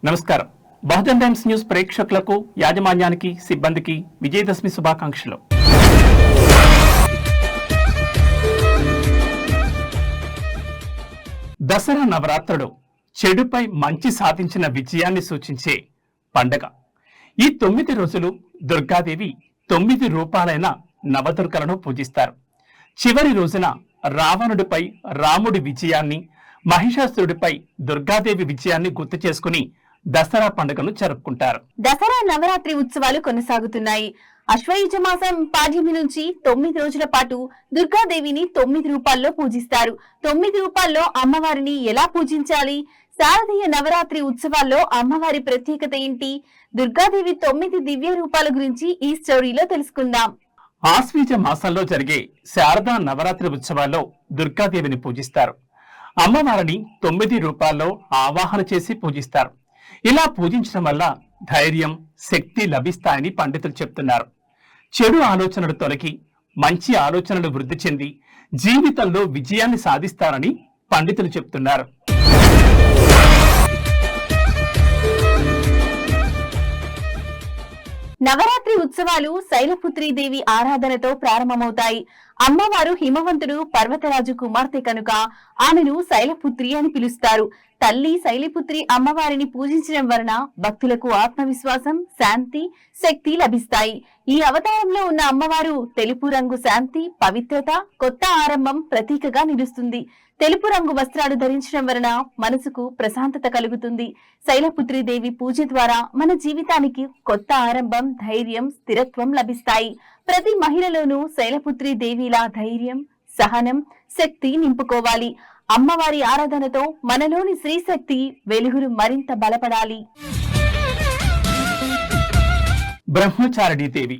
నమస్కారం. Bahujan times news ప్రేక్షకులకు, యాజమాన్యానికి, సిబ్బందికి విజయదశమి శుభాకాంక్షలు. దసరా నవరాత్రులు చెడుపై మంచి సాధించిన విజయాన్ని సూచించే పండగ. ఈ 9 రోజులు దుర్గాదేవి 9 రూపాలైన నవదుర్గలను పూజిస్తారు. చివరి రోజున రావణుడిపై రాముడి విజయాన్ని, మహిషాసురుడిపై దుర్గాదేవి విజయాన్ని గుర్తు చేసుకుని దసరా పండుగను జరుపుకుంటారు. దసరా నవరాత్రి ఉత్సవాలు కొనసాగుతున్నాయి. అశ్వయుజ మాసం పాడ్యమి నుంచి 9 రోజుల పాటు దుర్గాదేవిని 9 రూపాల్లో పూజిస్తారు. 9 రూపాల్లో అమ్మవారిని ఎలా పూజించాలి? శారదీయ నవరాత్రి ఉత్సవాల్లో అమ్మవారి ప్రత్యేకత ఏంటి? దుర్గాదేవి 9 దివ్య రూపాల గురించి ఈ స్టోరీలో తెలుసుకుందాం. ఆశ్వీజ మాసంలో జరిగే శారదా నవరాత్రి ఉత్సవాల్లో దుర్గాదేవిని పూజిస్తారు. అమ్మవారిని 9 రూపాల్లో ఆవాహన చేసి పూజిస్తారు. ఇలా పూజించడం వల్ల ధైర్యం, శక్తి లభిస్తాయని పండితులు చెప్తున్నారు. చెడు ఆలోచనలు తొలగి మంచి ఆలోచనలు వృద్ధి చెంది జీవితంలో విజయాన్ని సాధిస్తారని పండితులు చెప్తున్నారు. నవరాత్రి ఉత్సవాలు శైలపుత్రీదేవి ఆరాధనతో ప్రారంభమవుతాయి. అమ్మవారు హిమవంతుడు పర్వతరాజు కుమార్తె కనుక ఆమెను శైలపుత్రి అని పిలుస్తారు. తల్లి శైలపుత్రి అమ్మవారిని పూజించడం వలన భక్తులకు ఆత్మవిశ్వాసం, శాంతి, శక్తి లభిస్తాయి. ఈ అవతారంలో ఉన్న అమ్మవారు తెలుపు రంగు శాంతి, పవిత్రత, కొత్త ఆరంభం ప్రతీకగా నిలుస్తుంది. తెలుపు రంగు వస్త్రాలు ధరించడం వలన మనసుకు ప్రశాంతత కలుగుతుంది. శైలపుత్రీదేవి పూజ ద్వారా మన జీవితానికి కొత్త ఆరంభం, ధైర్యం, స్థిరత్వం లభిస్తాయి. ప్రతి మహిళలోనూ శైలపుత్రీదేవిలా ధైర్యం, సహనం, శక్తి నింపుకోవాలి. అమ్మవారి ఆరాధనతో మనలోని స్త్రీశక్తి వెలుగులు మరింత బలపడాలి. బ్రహ్మచారిణీ దేవి.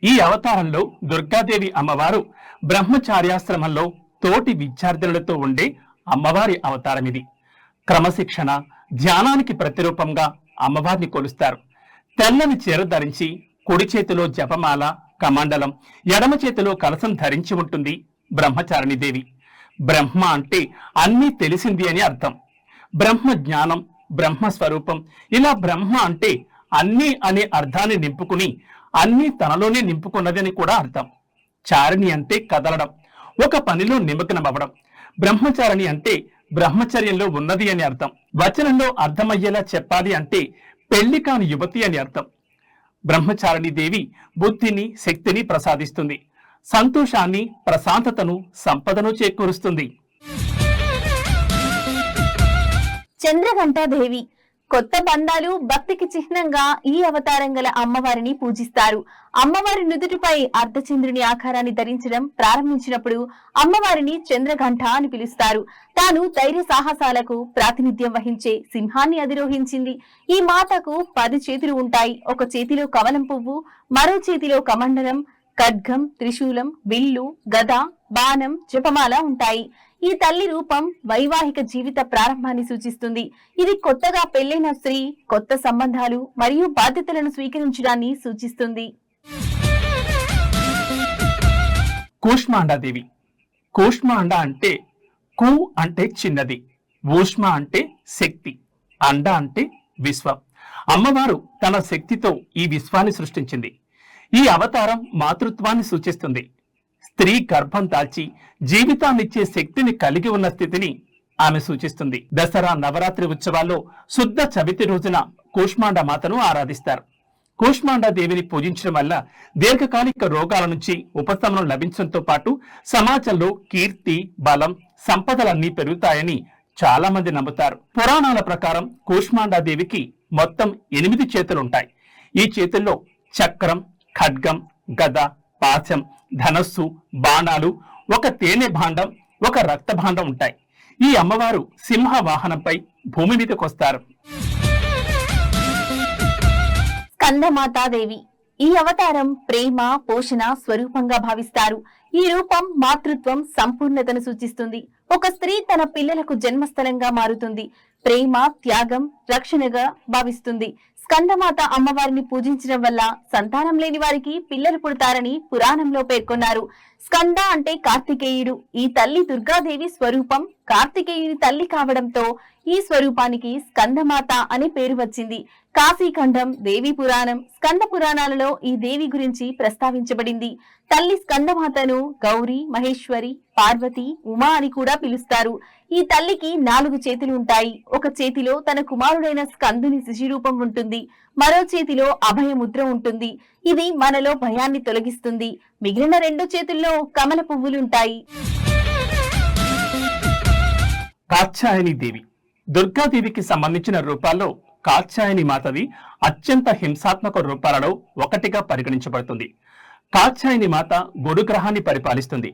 ఈ అవతారంలో దుర్గాదేవి అమ్మవారు బ్రహ్మచార్యాశ్రమంలో తోటి విద్యార్థులతో ఉండే అమ్మవారి అవతారం ఇది. క్రమశిక్షణ, ధ్యానానికి ప్రతిరూపంగా అమ్మవారిని కొలుస్తారు. తెల్లని చీర ధరించి కుడి చేతిలో జపమాల, కమండలం, ఎడమ చేతిలో కలశం ధరించి ఉంటుంది బ్రహ్మచారిణీ దేవి. బ్రహ్మ అంటే అన్నీ తెలిసింది అని అర్థం. బ్రహ్మ జ్ఞానం, బ్రహ్మ స్వరూపం. ఇలా బ్రహ్మ అంటే అన్నీ అనే అర్థాన్ని నింపుకుని అన్నీ తనలోనే నింపుకున్నది అని కూడా అర్థం. చారిణి అంటే కదలడం, ఒక పనిలో నిమగ్నమవ్వడం. బ్రహ్మచారిణి అంటే బ్రహ్మచర్యంలో ఉన్నది అని అర్థం. వచనంలో అర్థమయ్యేలా చెప్పాలి అంటే పెళ్లి కాని యువతి అని అర్థం. బ్రహ్మచారిణీ దేవి బుద్ధిని, శక్తిని ప్రసాదిస్తుంది. సంతోషాన్ని, ప్రశాంతతను, సంపదను చేకూరుస్తుంది. చంద్రఘంటాదేవి. కొత్త బంధాలు, భక్తికి చిహ్నంగా ఈ అవతారం గల అమ్మవారిని పూజిస్తారు. అమ్మవారి నుదుటిపై అర్ధచంద్రుని ఆకారాన్ని ధరించడం ప్రారంభించినప్పుడు అమ్మవారిని చంద్రఘంట అని పిలుస్తారు. తాను ధైర్య సాహసాలకు ప్రాతినిధ్యం వహించే సింహాన్ని అధిరోహించింది. ఈ మాతకు 10 చేతులు ఉంటాయి. ఒక చేతిలో కమలం పువ్వు, మరో చేతిలో కమండలం, ఖడ్గం, త్రిశూలం, విల్లు, గద, బాణం, జపమాల ఉంటాయి. ఈ తల్లి రూపం వైవాహిక జీవిత ప్రారంభాన్ని సూచిస్తుంది. ఇది కొత్తగా పెళ్లైన స్త్రీ కొత్త సంబంధాలు మరియు బాధ్యతలను స్వీకరించడాన్ని సూచిస్తుంది. కూష్మాండాదేవి. కూష్మాండ అంటే కు అంటే చిన్నది, ఊష్మ అంటే శక్తి, అండ అంటే విశ్వం. అమ్మవారు తన శక్తితో ఈ విశ్వాన్ని సృష్టించింది. ఈ అవతారం మాతృత్వాన్ని సూచిస్తుంది. స్త్రీ గర్భం దాల్చి జీవితాన్నిచ్చే శక్తిని కలిగి ఉన్న స్థితిని ఆమె సూచిస్తుంది. దసరా నవరాత్రి ఉత్సవాల్లో శుద్ధ చవితి రోజున కూష్మాండ మాతను ఆరాధిస్తారు. కూష్మాండ దేవిని పూజించడం వల్ల దీర్ఘకాలిక రోగాల నుంచి ఉపశమనం లభించడంతో పాటు సమాజంలో కీర్తి, బలం, సంపదలన్నీ పెరుగుతాయని చాలా మంది నమ్ముతారు. పురాణాల ప్రకారం కూష్మాండ దేవికి మొత్తం 8 చేతులుంటాయి. ఈ చేతుల్లో చక్రం, ఖడ్గం, గద, పాశం, ధనస్సు, బాణాలు, ఒక తేనె భాండం, ఒక రక్త భాండం ఉంటాయి. ఈ అమ్మవారు సింహ వాహనంపై భూమి మీదకొస్తారు. స్కందమాతాదేవి. ఈ అవతారం ప్రేమ, పోషణ స్వరూపంగా భావిస్తారు. ఈ రూపం మాతృత్వం, సంపూర్ణతను సూచిస్తుంది. ఒక స్త్రీ తన పిల్లలకు జన్మస్థలంగా మారుతుంది. ప్రేమ, త్యాగం, రక్షణగా భావిస్తుంది. స్కందమాత అమ్మవారిని పూజించడం వల్ల సంతానం లేని వారికి పిల్లలు పుడతారని పురాణంలో పేర్కొన్నారు. స్కంద అంటే కార్తికేయుడు. ఈ తల్లి దుర్గాదేవి స్వరూపం. కార్తికేయుని తల్లి కావడంతో ఈ స్వరూపానికి స్కందమాత అనే పేరు వచ్చింది. కాశీఖండం, దేవి పురాణం, స్కంద పురాణాలలో ఈ దేవి గురించి ప్రస్తావించబడింది. తల్లి స్కందమాతను గౌరీ, మహేశ్వరి, పార్వతి, ఉమా అని కూడా పిలుస్తారు. ఈ తల్లికి 4 చేతులు ఉంటాయి. ఒక చేతిలో తన కుమారుడైన స్కందుని శిశురూపం ఉంటుంది. మరో చేతిలో అభయముద్ర ఉంటుంది. ఇది మనలో భయాన్ని తొలగిస్తుంది. మిగిలిన 2 చేతుల్లో కమల పువ్వులుంటాయి. కాత్యాయని దేవి దుర్గాదేవికి సంబంధించిన రూపాల్లో కాత్యాయని మాతవి అత్యంత హింసాత్మక రూపాలలో ఒకటిగా పరిగణించబడుతుంది. కాత్యాయని మాత గురు గ్రహాన్ని పరిపాలిస్తుంది.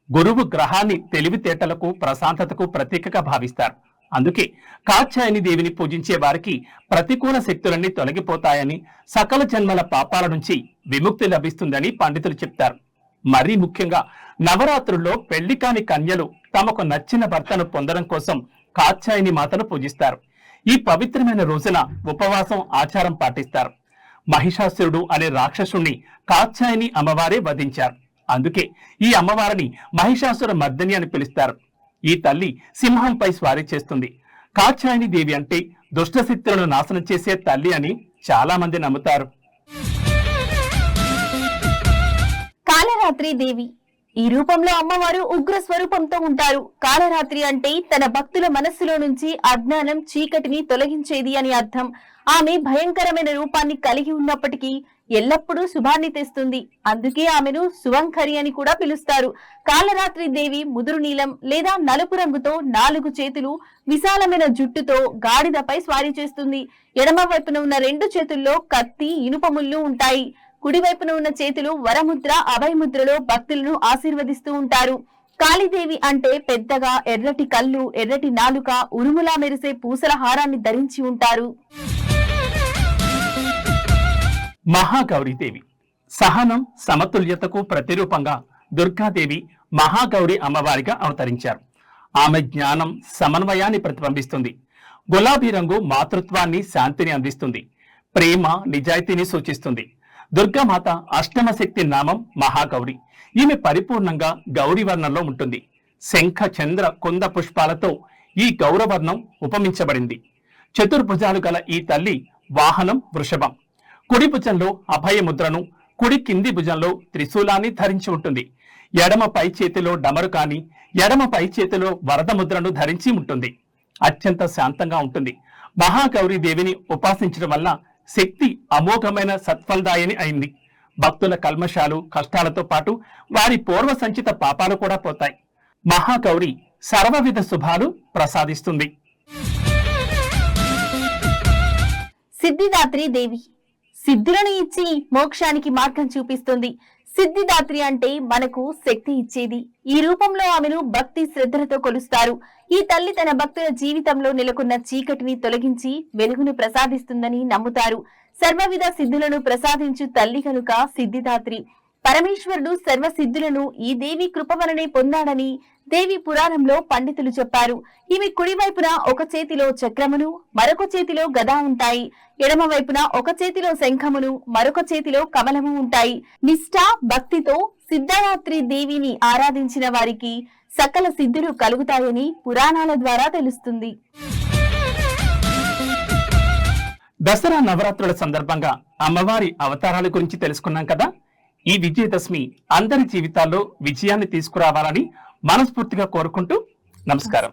గురువు గ్రహాన్ని తెలివితేటలకు, ప్రశాంతతకు ప్రతీకగా భావిస్తారు. అందుకే కాత్యాయని దేవిని పూజించే వారికి ప్రతికూల శక్తులన్నీ తొలగిపోతాయని, సకల జన్మల పాపాల నుంచి విముక్తి లభిస్తుందని పండితులు చెప్తారు. మరీ ముఖ్యంగా నవరాత్రుల్లో పెళ్లి కాని కన్యలు తమకు నచ్చిన భర్తను పొందడం కోసం కాత్యాయని మాతను పూజిస్తారు. ఈ పవిత్రమైన రోజున ఉపవాసం, ఆచారం పాటిస్తారు. మహిషాసురుడు అనే రాక్షసుణ్ణి కాత్యాయని అమ్మవారే వధించారు. అందుకే ఈ అమ్మవారిని మహిషాసుర మర్దిని అని పిలుస్తారు. ఈ తల్లి సింహంపై స్వారీ చేస్తుంది. కాత్యాయని దేవి అంటే దుష్టశక్తులను నాశనం చేసే తల్లి అని చాలా మంది నమ్ముతారు. కాళరాత్రి దేవి ఈ రూపంలో అమ్మవారు ఉగ్ర స్వరూపంతో ఉంటారు. కాళరాత్రి అంటే తన భక్తుల మనస్సులో నుంచి అజ్ఞానం, చీకటిని తొలగించేది అని అర్థం. ఆమె భయంకరమైన రూపాన్ని కలిగి ఉన్నప్పటికీ ఎల్లప్పుడూ శుభాన్ని తెస్తుంది. అందుకే ఆమెను శుభంకరి అని కూడా పిలుస్తారు. కాళరాత్రి దేవి ముదురు నీలం లేదా నలుపు రంగుతో 4 చేతులు, విశాలమైన జుట్టుతో గాడిదపై స్వారీ చేస్తుంది. ఎడమ వైపున ఉన్న 2 చేతుల్లో కత్తి, ఇనుప ముళ్ళు ఉంటాయి. కుడివైపున ఉన్న చేతులు వరముద్ర, అభయముద్రలో భక్తులను ఆశీర్వదిస్తూ ఉంటారు. కాళీదేవి అంటే పెద్దగా ఎర్రటి కళ్ళు, ఎర్రటి నాలుక, ఉరుములా మెరిసే పూసల హారాన్ని ధరించి ఉంటారు. మహాగౌరీదేవి సహనం, సమతుల్యతకు ప్రతిరూపంగా దుర్గాదేవి మహాగౌరి అమ్మవారిగా అవతరించారు. ఆమె జ్ఞానం, సమన్వయాన్ని ప్రతిబింబిస్తుంది. గులాబీ రంగు మాతృత్వాన్ని, శాంతిని అందిస్తుంది. ప్రేమ, నిజాయితీని సూచిస్తుంది. దుర్గామాత అష్టమ శక్తి నామం మహాగౌరి. ఈమె పరిపూర్ణంగా గౌరీ వర్ణంలో ఉంటుంది. శంఖ, చంద్ర, కుంద పుష్పాలతో ఈ గౌరవర్ణం ఉపమించబడింది. చతుర్భుజాలు గల ఈ తల్లి వాహనం వృషభం. కుడి భుజంలో అభయముద్రను, కుడి కింది భుజంలో త్రిశూలాన్ని ధరించి ఉంటుంది. ఎడమ పై చేతిలో డమరుకాని, ఎడమ పై చేతిలో వరద ముద్రను ధరించి ఉంటుంది. అత్యంత శాంతంగా ఉంటుంది. మహాగౌరీ దేవిని ఉపాసించడం వల్ల శక్తి అమోఘమైన సత్ఫలదాయని అయింది. భక్తుల కల్మషాలు, కష్టాలతో పాటు వారి పూర్వ సంచిత పాపాలు కూడా పోతాయి. మహాగౌరి సర్వవిధ శుభాలు ప్రసాదిస్తుంది. సిద్ధిదాత్రి దేవి సిద్ధులను ఇచ్చి మోక్షానికి మార్గం చూపిస్తుంది. సిద్ధిదాత్రి అంటే మనకు శక్తి ఇచ్చేది. ఈ రూపంలో ఆమెను భక్తి శ్రద్ధలతో కొలుస్తారు. ఈ తల్లి తన భక్తుల జీవితంలో నెలకొన్న చీకటిని తొలగించి వెలుగును ప్రసాదిస్తుందని నమ్ముతారు. సర్వవిధ సిద్ధులను ప్రసాదించు తల్లి కనుక సిద్ధిదాత్రి. పరమేశ్వరుడు సర్వ సిద్ధులను ఈ దేవి కృప వలనే పొందాడని దేవి పురాణంలో పండితులు చెప్పారు. ఈమె కుడివైపున ఒక చేతిలో చక్రమును, మరొక చేతిలో గద ఉంటాయి. ఎడమ వైపున ఒక చేతిలో శంఖమును, మరొక చేతిలో కమలము ఉంటాయి. నిష్ఠ, భక్తితో సిద్ధదాత్రి దేవిని ఆరాధించిన వారికి సకల సిద్ధులు కలుగుతాయని పురాణాల ద్వారా తెలుస్తుంది. దసరా నవరాత్రుల సందర్భంగా అమ్మవారి అవతారాల గురించి తెలుసుకున్నాం కదా. ఈ విజయదశమి అందరి జీవితాల్లో విజయాన్ని తీసుకురావాలని మనస్ఫూర్తిగా కోరుకుంటూ నమస్కారం.